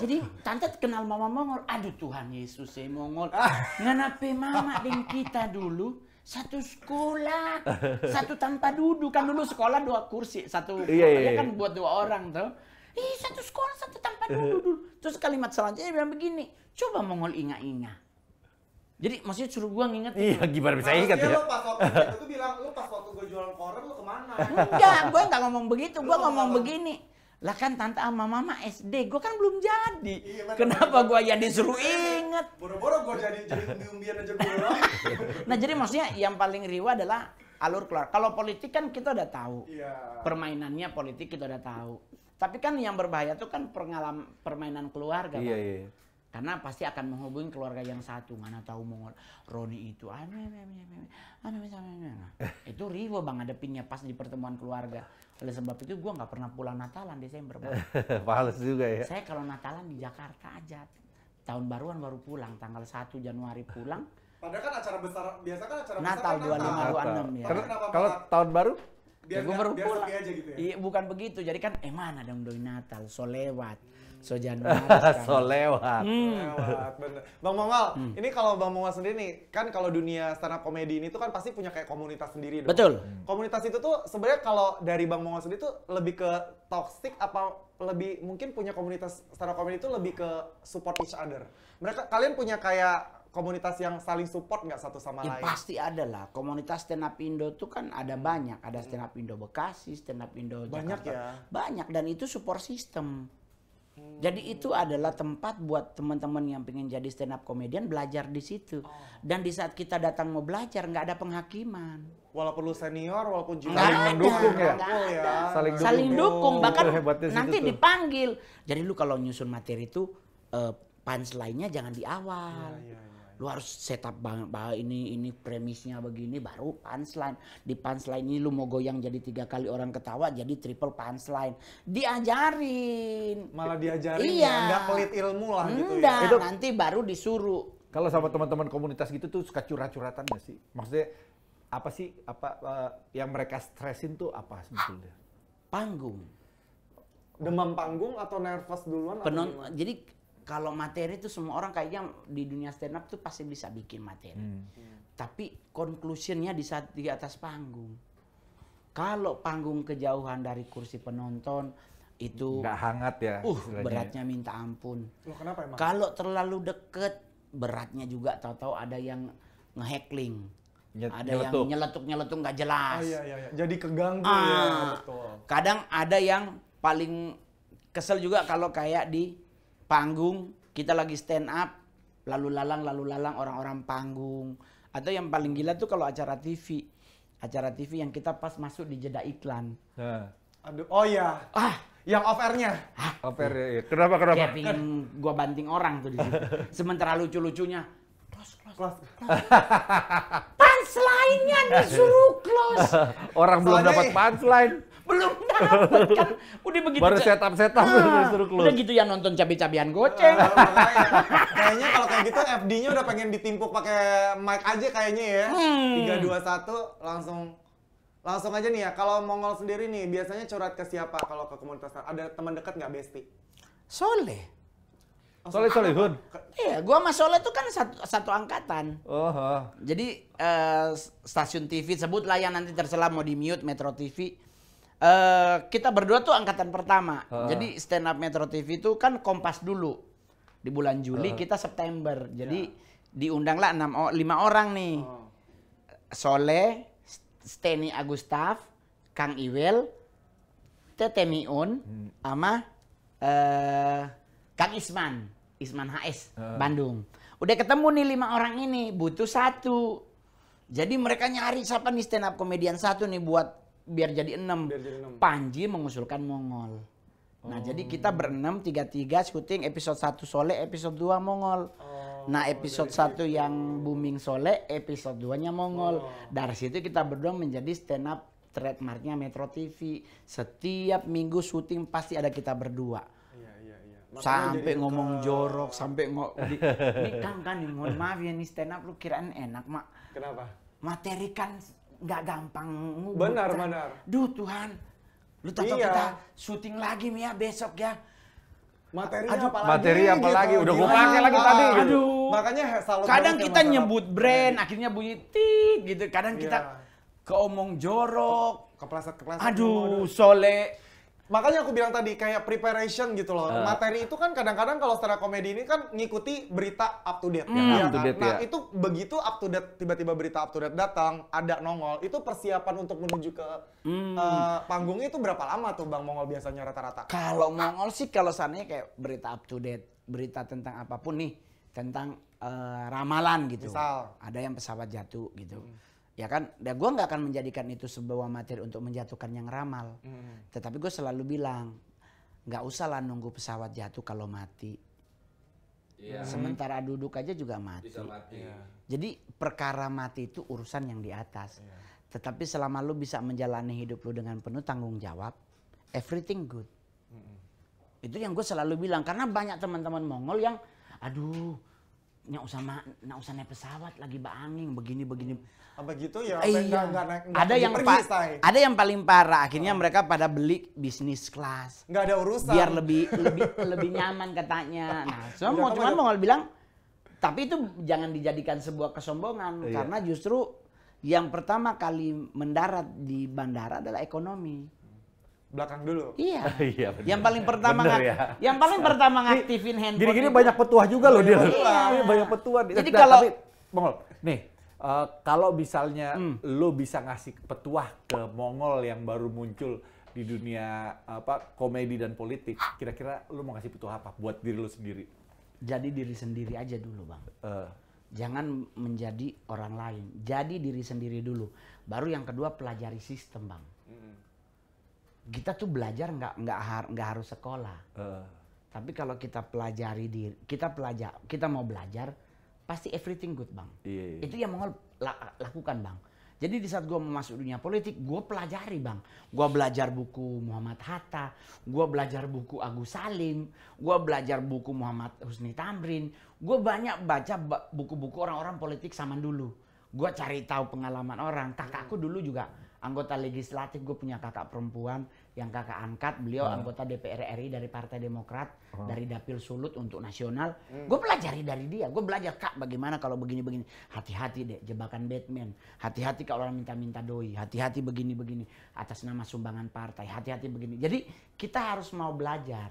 jadi tante kenal mama Mongol. Aduh Tuhan Yesus Mongol. Ngana pe mama dengan kita dulu satu sekolah, satu tanpa duduk kan dulu sekolah 2 kursi, satu Iya. kan buat 2 orang tuh. Ih, satu sekolah, satu tempat dulu. Terus kalimat selanjutnya dia bilang begini, coba Mongol ingat-ingat. Jadi maksudnya suruh gua nginget. Iya, gimana bisa ingat ya? Harusnya lu pas waktu itu tuh bilang, lu pas waktu gue jualan koran lu kemana? Enggak, gue nggak ngomong begitu. Gue ngomong begini. Lah kan tante sama mama SD, gue kan belum jadi. Iya, bener, Kenapa bener. gue yang disuruh inget? Boro-boro gue jadi umbi-umbian aja gue. Nah jadi maksudnya yang paling riwa adalah alur keluar. Kalau politik kan kita udah tahu. Iya. Permainannya politik kita udah tahu. Tapi kan yang berbahaya tuh kan permainan keluarga. Iya, Pak. iya. Karena pasti akan menghubungi keluarga yang satu. Mana tahu Mongol Roni itu. Itu riwa bang ngadepinnya pas di pertemuan keluarga. Oleh sebab itu gue nggak pernah pulang Natalan Desember. Bang. Males juga ya. Saya kalau Natalan di Jakarta aja. Tahun baruan baru pulang. Tanggal 1 Januari pulang. Padahal kan acara besar, biasa kan acara Natal besar kan 25, 26 ya. Kalau tahun baru? Biar Gue baru biar pulang. sepi aja gitu ya. Iya, bukan begitu. Jadi kan mana dong doi Natal, so lewat, so Januari. So lewat. Lewat, bener. Bang Mongol, ini kalau Bang Mongol sendiri nih, kan kalau dunia stand up comedy ini tuh kan pasti punya kayak komunitas sendiri dong. Betul. Komunitas itu tuh sebenarnya kalau dari Bang Mongol sendiri tuh lebih ke toxic apa lebih mungkin punya komunitas stand up comedy itu lebih ke support each other. Kalian punya kayak komunitas yang saling support nggak satu sama Ya lain? pasti ada lah. Komunitas stand up Indo tuh kan ada banyak. Ada stand up Indo Bekasi, stand up Indo Banyak Jakarta. ya? Banyak dan itu support system. Jadi itu adalah tempat buat teman-teman yang pengen jadi stand up comedian belajar di situ. Dan di saat kita datang mau belajar nggak ada penghakiman. Walaupun lu senior, walaupun junior. Nggak Saling ada, mendukung ya? nggak Oh, ada. ya. Saling dukung. Bahkan Itu hebatnya situ nanti tuh. dipanggil. Jadi lu kalau nyusun materi itu punchline-nya jangan di awal. Iya, iya. Lu harus setup bahwa ini premisnya begini baru punchline. Di punchline ini lu mau goyang jadi 3 kali orang ketawa jadi triple punchline. Diajarin. Malah diajarin Iya. ya, nggak pelit ilmu lah gitu ya. Enggak, Itu- nanti baru disuruh. Kalau sama teman-teman komunitas gitu tuh suka curhat-curhatan nggak sih? Maksudnya apa sih yang mereka stresin tuh apa sebetulnya? Panggung. Demam panggung atau nervous duluan? atau gimana? Jadi kalau materi itu semua orang kayaknya di dunia stand up tuh pasti bisa bikin materi. Tapi conclusionnya di saat di atas panggung. Kalau panggung kejauhan dari kursi penonton itu Nggak hangat ya? istilahnya. beratnya minta ampun. Loh, kenapa emang? Kalau terlalu deket beratnya juga tahu-tahu ada yang nge-heckling. Ada Nyeletuk. yang nyeletuk-nyeletuk nggak jelas. Iya, iya, iya. Jadi keganggu ya, betul. Kadang ada yang paling kesel juga kalau kayak di panggung kita lagi stand up lalu lalang orang-orang panggung, atau yang paling gila tuh kalau acara TV yang kita pas masuk di jeda iklan. Nah, Aduh, oh iya. Yang off air-nya. over ya. Kenapa? Kayak pingin gua banting orang tuh di situ. Sementara lucu-lucunya Kelas. punchline-nya disuruh close. Orang belum Soalnya dapat punchline, Belum dapet kan. Udah begitu. baru setup disuruh Udah close. gitu ya nonton cabai-cabian goceng. Makanya, kayaknya kalau kayak gitu FD-nya udah pengen ditimpuk pakai mic aja kayaknya ya. 3, 2, 1 langsung aja nih ya. Kalau Mongol sendiri nih biasanya curhat ke siapa kalau ke komunitas? Ada teman dekat nggak Besti? Soleh. Soleh-solehun. Iya, gua sama Soleh tuh kan satu angkatan. Oh. Jadi stasiun TV sebutlah yang nanti terserah mau di mute Metro TV. Kita berdua tuh angkatan pertama. Jadi stand up Metro TV itu kan Kompas dulu. Di bulan Juli kita September. Jadi diundanglah 5 orang nih. Soleh, Steny Agustaf, Kang Iwel, Tete Miun, sama Kang Isman HS, Bandung. Udah ketemu nih 5 orang ini, butuh 1. Jadi mereka nyari siapa nih stand up komedian 1 nih buat biar jadi 6. Biar jadi 6. Panji mengusulkan Mongol. Nah jadi kita berenam 3-3 syuting episode 1 Soleh, episode 2 Mongol. Nah episode 1 yang booming Soleh, episode 2-nya Mongol. Dari situ kita berdua menjadi stand up trademarknya Metro TV. Setiap minggu syuting pasti ada kita berdua. Iya. Sampai ngomong jorok, sampai ini kan nih mohon maaf ya nih stand up lu kirain enak mak. Kenapa? Materi kan nggak gampang. Benar. Duh Tuhan, lu tahu Iya. kita syuting lagi nih ya besok ya. Materinya apa lagi? Materi apa lagi? Udah gua Gila. pakai lagi tadi, gitu. Aduh. Makanya salut Kadang banget ya kita masalah- nyebut brand, akhirnya bunyi tit gitu. Kadang kita Iya. keomong jorok. Kepleset. Aduh, Soleh Makanya aku bilang tadi kayak preparation gitu loh. Materi itu kan kadang-kadang kalau secara komedi ini kan ngikuti berita up to date. Up to date, Nah, ya. itu begitu up to date, tiba-tiba berita up to date datang, ada nongol, itu persiapan untuk menuju ke panggungnya itu berapa lama tuh Bang Mongol biasanya rata-rata? Kalau Mongol sih kalau seandainya kayak berita up to date, berita tentang apapun nih, tentang ramalan gitu. Misal. Ada yang pesawat jatuh gitu. Ya kan, ya gue nggak akan menjadikan itu sebuah materi untuk menjatuhkan yang ramal. Tetapi gue selalu bilang, nggak usah lah nunggu pesawat jatuh kalau mati. Sementara duduk aja juga mati. Bisa mati. Jadi perkara mati itu urusan yang di atas. Tetapi selama lu bisa menjalani hidup lu dengan penuh tanggung jawab, everything good. Itu yang gue selalu bilang. Karena banyak teman-teman Mongol yang, aduh, nggak usah naik pesawat lagi baangin begini. Apa gitu ya? Iya. Nggak Ada yang pergi, say. ada yang paling parah. Akhirnya mereka pada beli bisnis kelas. Nggak ada urusan. Biar lebih nyaman katanya. Nah, Udah, cuman Mongol bilang, tapi itu jangan dijadikan sebuah kesombongan. Iya. Karena justru yang pertama kali mendarat di bandara adalah ekonomi. Belakang dulu. Iya. Iya, bener. Yang paling pertama Bener ya. yang paling pertama ngaktifin handphone. Gini-gini itu- banyak petuah juga loh dia. Iya. Banyak petuah. Jadi Nah, kalau- tapi, Mongol, nih kalau misalnya lo bisa ngasih petuah ke Mongol yang baru muncul di dunia komedi dan politik, kira-kira lo mau ngasih petuah apa buat diri lo sendiri? Jadi diri sendiri aja dulu, Bang. Jangan menjadi orang lain. Jadi diri sendiri dulu. Baru yang kedua pelajari sistem, Bang. Kita tuh belajar nggak harus sekolah. Tapi kalau kita pelajari diri, kita mau belajar, pasti everything good, Bang. Iya. Itu yang Mongol lakukan, Bang. Jadi di saat gue mau masuk dunia politik, gue pelajari, Bang. Gue belajar buku Muhammad Hatta, gue belajar buku Agus Salim, gue belajar buku Muhammad Husni Tamrin, gue banyak baca buku-buku orang-orang politik zaman dulu. Gue cari tahu pengalaman orang. Kakakku dulu juga anggota legislatif, gue punya kakak perempuan yang kakak angkat, beliau anggota DPR RI dari Partai Demokrat, dari Dapil Sulut untuk nasional. Gue pelajari dari dia, gue belajar, Kak bagaimana kalau begini-begini. Hati-hati deh, jebakan Batman. Hati-hati kalau orang minta-minta doi. Hati-hati begini-begini, atas nama sumbangan partai. Hati-hati begini. Jadi kita harus mau belajar.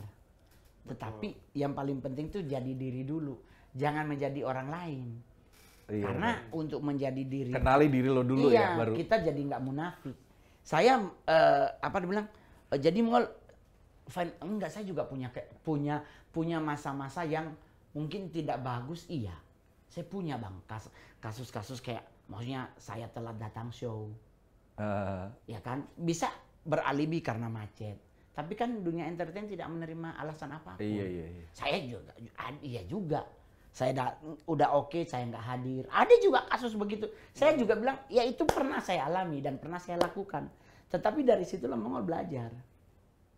Tetapi yang paling penting tuh jadi diri dulu. Jangan menjadi orang lain. Iya. Karena untuk menjadi diri, Kenali diri lo dulu iya, ya baru. kita jadi nggak munafik. Saya apa dibilang? Jadi Mongol, enggak, saya juga punya masa-masa yang mungkin tidak bagus, iya. Saya punya, Bang, kasus-kasus kayak, maksudnya saya telat datang show, ya kan? Bisa beralibi karena macet. Tapi kan dunia entertain tidak menerima alasan apapun. Iya. Saya juga, iya juga. Saya udah oke, saya nggak hadir. Ada juga kasus begitu. Saya juga bilang, ya itu pernah saya alami dan pernah saya lakukan. Tetapi dari situlah Mongol belajar.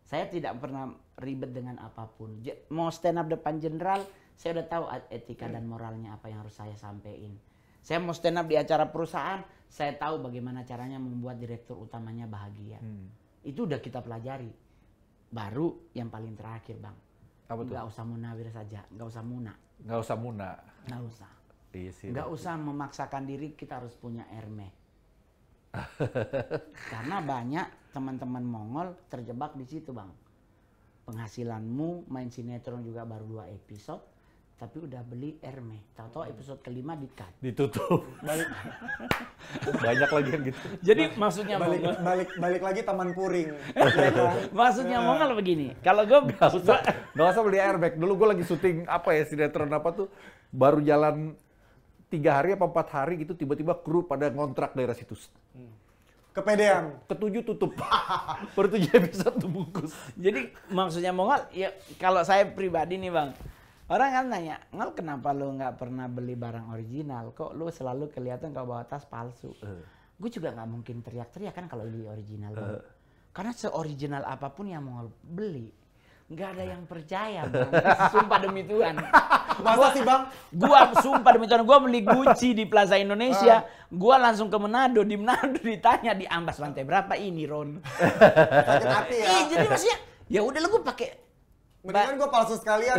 Saya tidak pernah ribet dengan apapun. Mau stand up depan jenderal, saya udah tahu etika dan moralnya apa yang harus saya sampaikan. Saya mau stand up di acara perusahaan, saya tahu bagaimana caranya membuat direktur utamanya bahagia. Itu udah kita pelajari. Baru yang paling terakhir, Bang. Apa tuh? Nggak usah munawir saja, nggak usah muna. Nggak usah muna. Nggak usah. Iya sih. Nggak usah memaksakan diri kita harus punya Hermes. Karena banyak teman-teman Mongol terjebak di situ, Bang. Penghasilanmu main sinetron juga baru 2 episode, tapi udah beli Hermes. Tahu-tahu episode kelima di-cut. Ditutup. Banyak lagi yang gitu. Jadi maksudnya Mongol, balik lagi Taman Puring. maksudnya Mongol begini. Kalau gue Nggak usah beli airbag. Dulu gue lagi syuting sinetron apa tuh, baru jalan 3 hari apa 4 hari gitu, tiba-tiba kru pada ngontrak daerah situ. Kepedean. Ke-7 tutup. Baru 7 episode tuh bungkus. Jadi maksudnya Mongol, ya kalau saya pribadi nih, Bang. Orang kan nanya, Ngol kenapa lu nggak pernah beli barang original? Kok lu selalu kelihatan kalau bawa tas palsu? Gue juga nggak mungkin teriak-teriak kan kalau beli original, Bang. Karena seoriginal apapun yang Mongol beli, nggak ada yang percaya, Bang. Sumpah demi Tuhan. Masa sih, Bang? Gua sumpah demi Tuhan, gua beli Gucci di Plaza Indonesia, gua langsung ke Manado, di Manado ditanya di Ambas lantai berapa ini, Ron. Sakit hati ya. Jadi maksudnya, ya udah lu gua pakai. Mendingan gue palsu sekalian.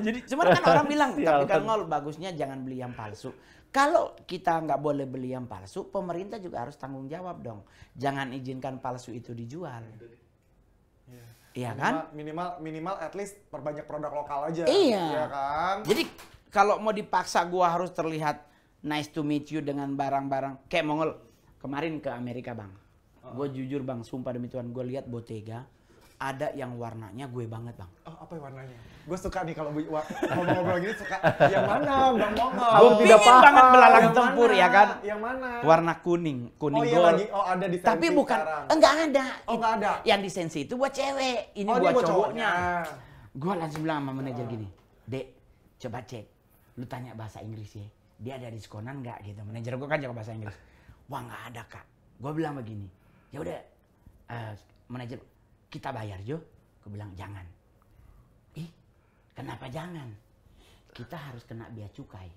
Jadi cuman kan orang bilang, tapi kan Ngol bagusnya jangan beli yang palsu. Kalau kita nggak boleh beli yang palsu, pemerintah juga harus tanggung jawab dong. Jangan izinkan palsu itu dijual. Iya kan? Minimal at least perbanyak produk lokal aja. Iya. Iya kan? Jadi kalau mau dipaksa gua harus terlihat nice to meet you dengan barang-barang kayak Mongol kemarin ke Amerika bang. Gue jujur bang, sumpah demi Tuhan gue lihat Bottega ada yang warnanya gue banget bang. Oh, apa warnanya? Gue suka nih kalau ngobrol gini suka. Yang mana Bang Mongol? Gue pingin banget belalang Yang tempur mana? ya kan. Yang mana? Warna kuning iya gold. lagi. Oh ada di Sensi Tapi bukan, sekarang. enggak ada. Oh enggak ada. Yang di Sensi itu buat cewek, ini Oh, buat ini buat cowoknya. cowoknya. Gue langsung bilang sama manajer gini, Dek, coba cek, lu tanya bahasa Inggris ya, dia ada diskonan nggak gitu. Manajer gue kan jago bahasa Inggris. Wah nggak ada kak. Gue bilang begini, ya udah, manajer kita bayar Jo. Gue bilang jangan. Ih, kenapa jangan? Kita harus kena bea cukai.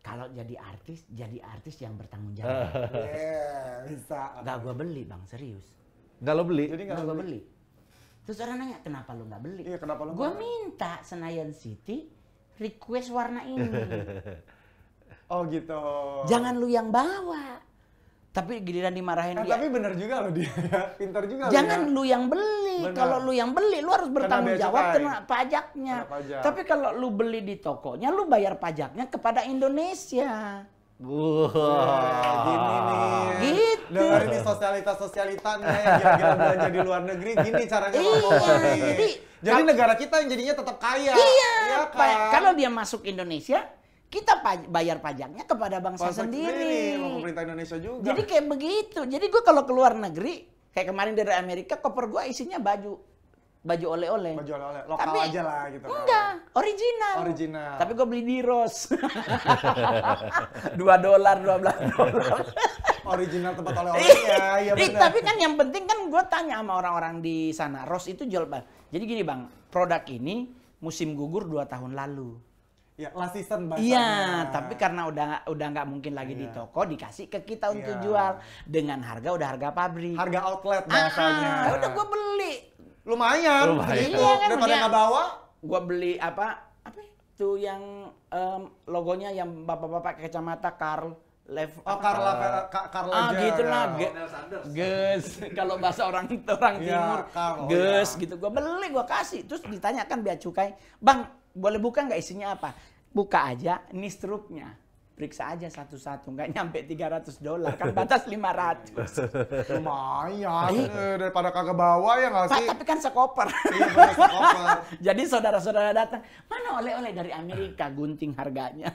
Kalau jadi artis yang bertanggung jawab. Bisa. Gak gue beli bang, serius. Nggak lo beli? Jadi Gak nggak gue beli. Terus orang nanya, kenapa lu gak beli? Iya, kenapa lu Gue nggak beli? minta Senayan City request warna ini. Oh gitu. Jangan lu yang bawa. Tapi giliran dimarahin dia. Tapi bener juga loh dia. Pintar juga. Jangan dia. lu yang beli. Benar. Kalau lu yang beli, lu harus bertanggung bea jawab cukai. kena pajaknya. Kena pajak. Tapi kalau lu beli di tokonya, lu bayar pajaknya kepada Indonesia. Wah. Gini nih. Gitu. Dengar ini sosialita-sosialitanya yang kira-kira belanja di luar negeri. Gini caranya ngomong nih. Jadi negara kita yang jadinya tetap kaya. Iya. Kan? Kalau dia masuk Indonesia, kita bayar pajaknya kepada bangsa Bangsa sendiri. sama pemerintah Indonesia juga. Jadi kayak begitu. Jadi gue kalau keluar negeri, kayak kemarin dari Amerika, koper gue isinya baju oleh-oleh. Baju oleh-oleh. Lokal aja lah gitu. kan. Enggak, original. Original. Tapi gue beli di Ross. $2, $12. Original tempat oleh-olehnya. Iya benar. Tapi kan yang penting kan gue tanya sama orang-orang di sana, Ross itu jual bang. Jadi gini bang, produk ini musim gugur 2 tahun lalu. Ya, last season bahasanya. Iya, tapi karena udah nggak mungkin lagi di toko, dikasih ke kita untuk Iya. jual dengan harga pabrik. Harga outlet bahasanya. Udah gue beli. Lumayan. Gitu. Iya kan, Daripada dia- nggak bawa. Gue beli apa itu yang logonya yang bapak-bapak kacamata Karl Lev. Oh, Carla Gitu lah. Sanders. Ges, kalau bahasa orang timur, Iya, Karl, ges iya. gitu. Gue beli, gue kasih. Terus ditanyakan bea cukai, bang boleh buka nggak isinya apa? Buka aja, ini struknya. Periksa aja satu-satu, nggak nyampe $300, kan batas 500. Lumayan. Daripada kagak bawa ya nggak Pak, sih? tapi kan sekoper. Iya, bener, sekoper. Jadi saudara-saudara datang, mana oleh-oleh dari Amerika, gunting harganya.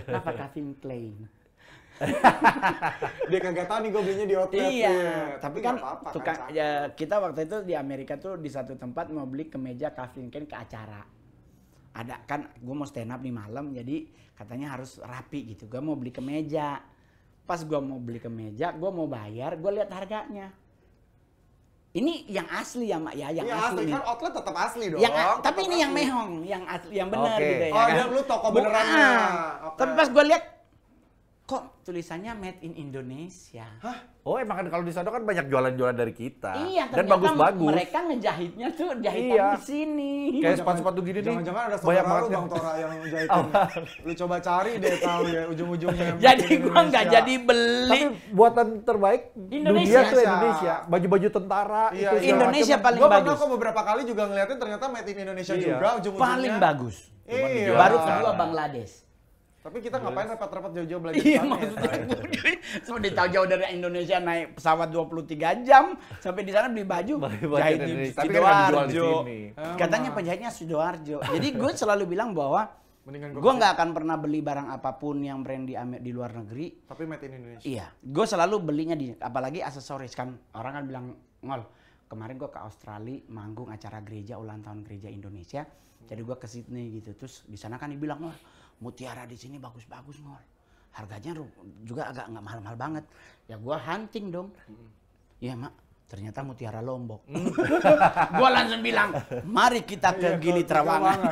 Kenapa Calvin Klein? Dia kagak tahu nih gue belinya di outlet. Iya, ya. tapi kan nggak apa-apa, tukang, cakep. ya, kita waktu itu di Amerika tuh di satu tempat mau beli kemeja Calvin Klein ke acara. Ada kan, gue mau stand up di malam, jadi katanya harus rapi gitu. Gue mau beli kemeja. Pas gue mau beli kemeja, gue mau bayar, gue lihat harganya. Ini yang asli ya mak ya, yang Iya, asli nih. kan outlet tetap asli dong. Yang, tapi tetap ini yang asli. mehong, yang asli, yang benar Oke. gitu ya. Oh, kan? dia lu toko benerannya. Oke. Tapi pas gue lihat, kok tulisannya made in Indonesia. Oh emang kan kalau di sana kan banyak jualan-jualan dari kita. Iya, Dan ternyata bagus-bagus. mereka ngejahitnya tuh jahitan Iya. di sini. Kayak sepatu-sepatu gini nih. Jangan-jangan ada banyak saudara banget lu yang- Bang Tora yang jahitin. Lu coba cari deh tahu ya ujung-ujungnya. Jadi Bikin gua nggak Indonesia. jadi beli. Tapi buatan terbaik Indonesia. dunia tuh Indonesia. Baju-baju tentara Iya, itu iya. segala Indonesia macam. paling Gua pernah bagus. kok beberapa kali juga ngeliatin ternyata made in Indonesia Iya. juga ujung-ujungnya. Paling bagus. Iya. Baru Iya. kedua Bangladesh. Tapi kita ngapain repot-repot jauh-jauh belajar Iya di sana ya, maksudnya Tay? seperti tahu jauh dari Indonesia naik pesawat 23 jam sampai di sana beli baju Baju jahit di Indonesia. Tapi kan nggak dijual di Sidoarjo. sini. Katanya penjahitnya Sidoarjo. Jadi gue selalu bilang bahwa Mendingan gue nggak akan pernah beli barang apapun yang brand di luar negeri. Tapi made in Indonesia. Iya, gue selalu belinya di, apalagi aksesoris kan. Orang kan bilang, ngol, kemarin gue ke Australia manggung acara gereja ulang tahun gereja Indonesia. Jadi gue ke Sydney gitu, terus di sana kan dibilang, ngol, mutiara di sini bagus-bagus ngol. Harganya juga agak nggak mahal-mahal banget. Ya gue hunting dong. Iya mak, ternyata mutiara Lombok. Gue langsung bilang, mari kita ke Gili Trawangan.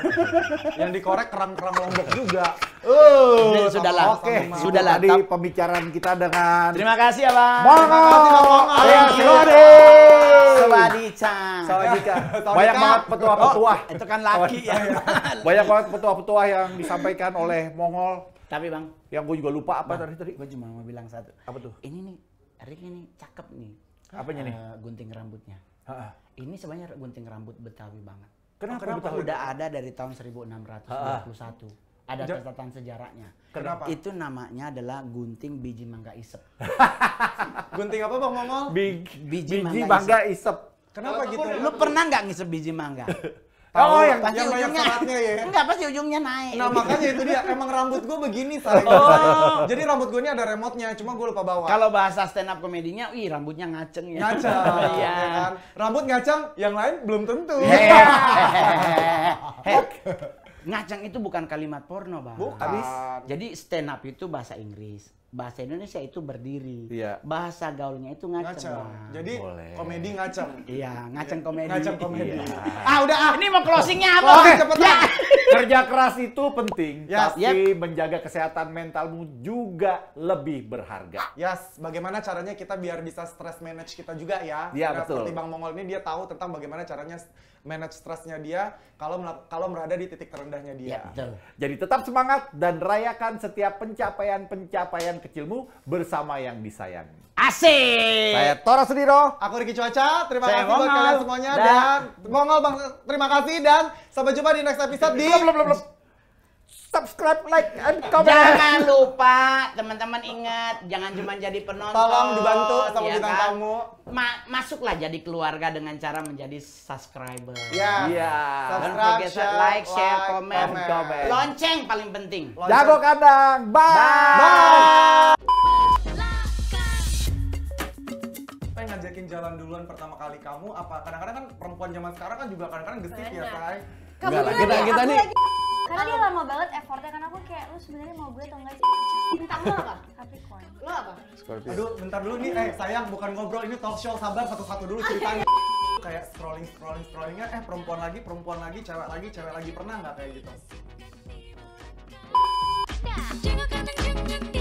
Yang dikorek kerang-kerang Lombok juga. Jadi sudahlah, Oke, sudahlah. Tadi pembicaraan kita dengan Terima kasih ya bang. Mongol. Thank you. Sawadee. Sawadika. Banyak banget petua-petua. Itu kan laki ya. Banyak banget petua-petua yang disampaikan oleh Mongol. Tapi bang, Yang gue juga lupa apa tadi. gue cuma mau bilang satu. Apa tuh? Ini nih, Rick ini cakep nih. Apanya nih? Gunting rambutnya. Ha-ha. Ini sebenarnya gunting rambut Betawi banget. Kenapa Kenapa? Betawi? Udah ada dari tahun 1621. Ada catatan sejarahnya. Kenapa? Itu namanya adalah gunting biji mangga isep. Gunting apa Bang Mongol? Biji mangga mangga isep. Kenapa gitu? Lu pernah nggak ngisep biji mangga? Oh, yang Pasti yang banyak ujungnya seratnya ya? Enggak, pasti ujungnya naik. Nah makanya itu dia, emang rambut gue begini say. Oh. Jadi rambut gue ini ada remote-nya, cuma gue lupa bawa. Kalau bahasa stand up komedinya, wih rambutnya ngaceng ya. ngacang, Iya. ya kan? Rambut ngacang, yang lain belum tentu. Ngacang itu bukan kalimat porno, Bang. Bukan. Habis? Jadi stand up itu bahasa Inggris. Bahasa Indonesia itu berdiri. Iya. Bahasa gaulnya itu ngaceng. Ngacang. Bang. Jadi Boleh. komedi ngacang. Iya, ngaceng komedi. Ngacang komedi. Iya. Ah, udah ah. Ini mau closingnya apa? Oke, cepetan. Kerja keras itu penting, Yes. tapi menjaga kesehatan mentalmu juga lebih berharga. Yes, bagaimana caranya kita biar bisa stress manage kita juga ya. Iya, Nah, betul. seperti Bang Mongol ini dia tahu tentang bagaimana caranya manage stresnya dia kalau berada di titik terendahnya dia. Iya, betul. Jadi tetap semangat dan rayakan setiap pencapaian-pencapaian kecilmu bersama yang disayang. Asik. Saya Tora Sudiro. Aku Ricky Cuaca, terima Saya kasih buat Mongol. kalian semuanya dan Mongol Bang, terima kasih dan sampai jumpa di next episode di Belum. Subscribe, like, and comment. Jangan lupa, teman-teman ingat, jangan cuma jadi penonton. Tolong dibantu sama ya bintang kan? tamu. Masuklah jadi keluarga dengan cara menjadi subscriber. Ya. Iya. Don't Subscribe, forget to like, share, comment. comment. Lonceng paling penting. Jago kandang. Bye. Saya ngajakin jalan duluan pertama kali kamu apa? Kadang-kadang kan perempuan zaman sekarang kan juga kadang-kadang gesit ya, Say. Enggak lah, Kamu kita lagi, nih. aku lagi- karena dia lama banget effortnya, karena aku kayak, lu sebenarnya mau gue atau enggak sih? Bintang lo apa? Capricorn. Lo apa? Aduh, bentar dulu nih. Sayang, bukan ngobrol, ini talk show. Sabar satu-satu dulu ceritanya. Kayak scrollingnya, perempuan lagi, cewek lagi, pernah nggak kayak gitu? Jangan